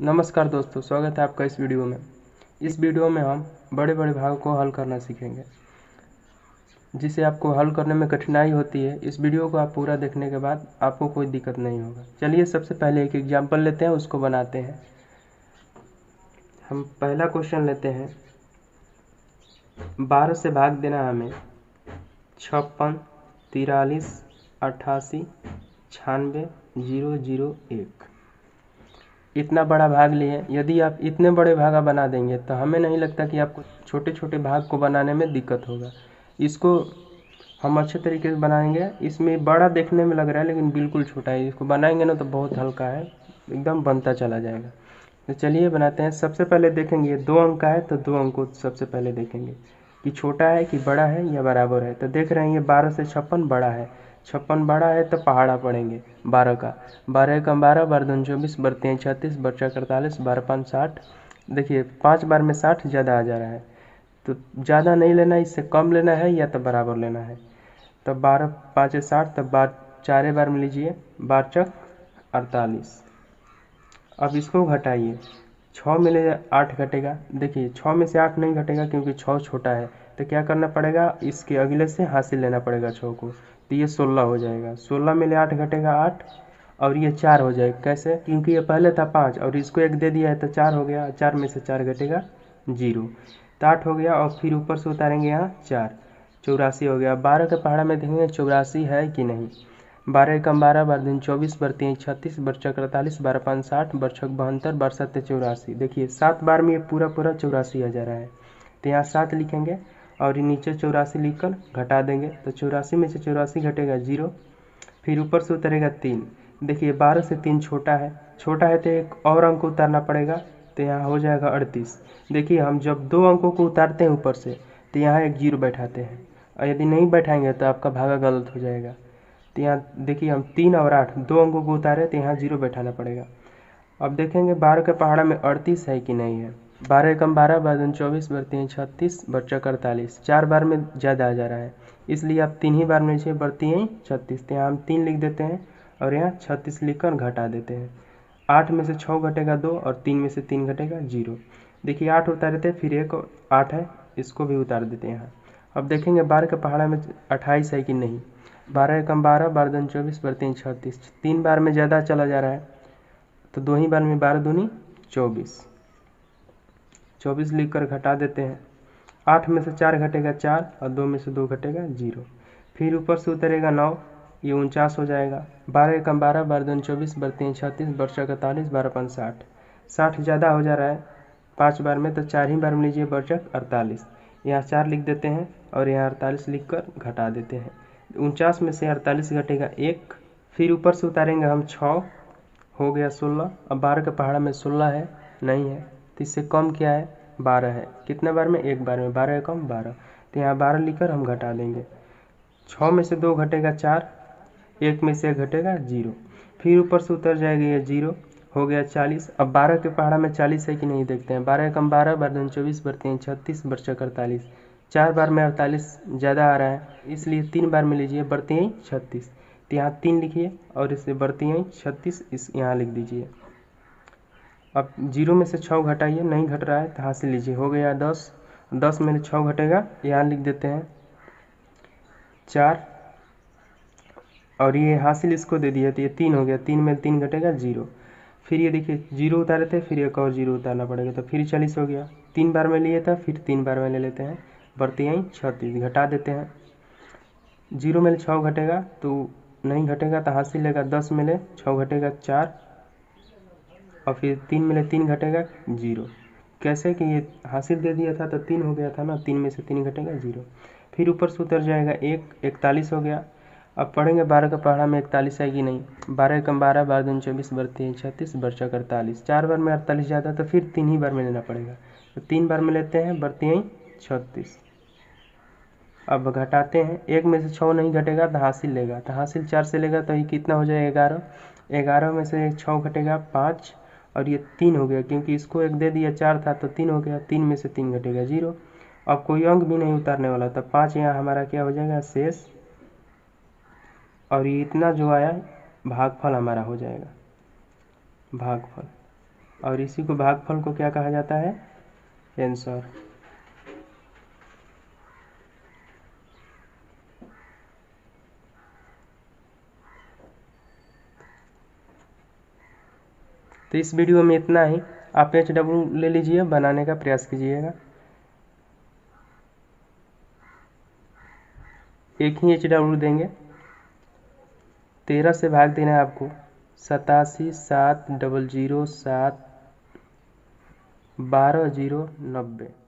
नमस्कार दोस्तों, स्वागत है आपका इस वीडियो में। इस वीडियो में हम बड़े बड़े भागों को हल करना सीखेंगे। जिसे आपको हल करने में कठिनाई होती है, इस वीडियो को आप पूरा देखने के बाद आपको कोई दिक्कत नहीं होगा। चलिए सबसे पहले एक एग्जाम्पल लेते हैं, उसको बनाते हैं। हम पहला क्वेश्चन लेते हैं। 12 से भाग देना है हमें 56, 43, 88, 96, 001। इतना बड़ा भाग लिए। यदि आप इतने बड़े भागा बना देंगे तो हमें नहीं लगता कि आपको छोटे छोटे भाग को बनाने में दिक्कत होगा। इसको हम अच्छे तरीके से बनाएंगे। इसमें बड़ा देखने में लग रहा है लेकिन बिल्कुल छोटा है। इसको बनाएंगे ना तो बहुत हल्का है, एकदम बनता चला जाएगा। तो चलिए बनाते हैं। सबसे पहले देखेंगे 2 अंक का है तो 2 अंक को सबसे पहले देखेंगे कि छोटा है कि बड़ा है या बराबर है। तो देख रहे हैं ये 12 से 56 बड़ा है। 56 बड़ा है तो पहाड़ा पड़ेंगे 12 का। 12 का 12, 12 दूनी 24, 12 तीन 36, बचा 48, 12 5 60। देखिए 5 बार में 60 ज़्यादा आ जा रहा है, तो ज़्यादा नहीं लेना, इससे कम लेना है या तो बराबर लेना है। तब 12 5 60, तब 4 बार में लीजिए, 12 चक 48। अब इसको घटाइए। 6 में ले 8 घटेगा। देखिए 6 में से 8 नहीं घटेगा क्योंकि 6 छोटा है। तो क्या करना पड़ेगा, इसके अगले से हासिल लेना पड़ेगा 6 को। तो ये 16 हो जाएगा। 16 में ले 8 घटेगा 8, और ये 4 हो जाएगा। कैसे? क्योंकि ये पहले था 5 और इसको 1 दे दिया है तो 4 हो गया। 4 में से 4 घटेगा 0, तो 8 हो गया। और फिर ऊपर से उतारेंगे यहाँ 4, 84 हो गया। 12 के पहाड़ा में देखेंगे 84 है कि नहीं। 12 एकम 12, 12 दूनी 24, 12 तीन 36, बचा 48, 12 5 60, बचा 72, 12 7 84। देखिए 7 बार में ये पूरा 84 आ जा रहा है। तो यहाँ 7 लिखेंगे और नीचे 84 लिखकर घटा देंगे। तो 84 में से 84 घटेगा 0, फिर ऊपर से उतरेगा 3। देखिए 12 से 3 छोटा है। छोटा है तो एक और अंक उतारना पड़ेगा, तो यहाँ हो जाएगा 38। देखिए हम जब 2 अंकों को उतारते हैं ऊपर से तो यहाँ एक 0 बैठाते हैं, और यदि नहीं बैठाएंगे तो आपका भागा गलत हो जाएगा। तो यहाँ देखिए हम 3 और 8 2 अंकों को उतारे तो यहाँ 0 बैठाना पड़ेगा। अब देखेंगे 12 के पहाड़ा में 38 है कि नहीं है। 12 एकम 12, 12 दूनी 24, 12 तीन 36, बचा 48। 4 बार में ज़्यादा आ जा रहा है, इसलिए आप 3 ही बार में लीजिए। 12 तीन 36, तो यहाँ हम 3 लिख देते हैं और यहाँ 36 लिखकर घटा देते हैं। 8 में से 6 घटेगा 2 और 3 में से 3 घटेगा 0। देखिए 8 उतारे थे, फिर एक 8 है, इसको भी उतार देते हैं यहाँ। अब देखेंगे 12 के पहाड़ा में 28 है कि नहीं। 12 एकम 12, 12 दूनी 24, 12 तीन 36। 3 बार में ज़्यादा चला जा रहा है, तो 2 ही बार में 12 दूनी 24, 24 लिख कर घटा देते हैं। 8 में से 4 घटेगा 4 और 2 में से 2 घटेगा 0। फिर ऊपर से उतरेगा 9, ये 49 हो जाएगा। 12 एकम 12, 12 दूनी 24, 12 तीन 36, बचा 41, 12 5 60। 60 ज़्यादा हो जा रहा है 5 बार में, तो 4 ही बार में लीजिए। बचा 48, यहाँ 4 लिख देते हैं और यहाँ 48 लिख कर घटा देते हैं। 49 में से 48 घटेगा 1, फिर ऊपर से उतारेंगे हम 6, हो गया 16। अब 12 के पहाड़ा में 16 है नहीं है, तो इससे कम क्या है, 12 है। कितने बार में, एक बार में। 12 एकम 12, तो यहाँ 12 लिखकर हम घटा देंगे। 6 में से 2 घटेगा 4, 1 में से 1 घटेगा 0, फिर ऊपर से उतर जाएगा ये 0, हो गया 40। अब 12 के पहाड़ा में 40 है कि नहीं देखते हैं। 12 एकम 12, 12 दूनी 24, 12 तीन 36, बचा 48। 4 बार में 48 ज़्यादा आ रहा है, इसलिए 3 बार में लीजिए। 12 तीन 36, तो यहाँ 3 लिखिए और इसे 12 तीन 36 इस यहाँ लिख दीजिए। अब 0 में से 6 घटाइए, नहीं घट रहा है तो हाथ से लीजिए, हो गया 10। 10 में 6 घटेगा, यहाँ लिख देते हैं 4, और ये हासिल इसको दे दिया तो ये 3 हो गया। 3 में 3 घटेगा 0। फिर ये देखिए 0 उतारे थे, फिर एक और 0 उतारना पड़ेगा, तो फिर 40 हो गया। 3 बार में लिए था, फिर 3 बार में ले लेते हैं। बढ़ती यहीं 36 घटा देते हैं। 0 में 6 घटेगा तो नहीं घटेगा तो हासिल लेगा। 10 में ले 6 घटेगा 4, और फिर 3 में ले 3 घटेगा 0। कैसे कि ये हासिल दे दिया था तो 3 हो गया था ना, 3 में से 3 घटेगा 0। फिर ऊपर से उतर जाएगा 1, 41 हो गया। अब पढ़ेंगे 12 का पहाड़ा में 41 है कि नहीं। 12 एकम 12, 12 दूनी 24, 12 तीन 36, बचा 48। 4 बार में 48 जाता तो फिर 3 ही बार में लेना पड़ेगा, तो 3 बार में लेते हैं। बढ़ती यहीं 36। अब घटाते हैं। 1 में से 6 नहीं घटेगा तो हासिल लेगा, तो हासिल 4 से लेगा तो ये कितना हो जाएगा 11। 11 में से 6 घटेगा 5, और ये 3 हो गया क्योंकि इसको 1 दे दिया, 4 था तो 3 हो गया। 3 में से 3 घटेगा 0। अब कोई अंक भी नहीं उतारने वाला, तब 5 यहाँ हमारा क्या हो जाएगा, शेष। और ये इतना जो आया भागफल हमारा हो जाएगा, भागफल। और इसी को भागफल को क्या कहा जाता है? आंसर। तो इस वीडियो में इतना ही। आप HW ले लीजिए, बनाने का प्रयास कीजिएगा। एक ही HW देंगे। 13 से भाग देना है आपको। 87,700,7 12,090।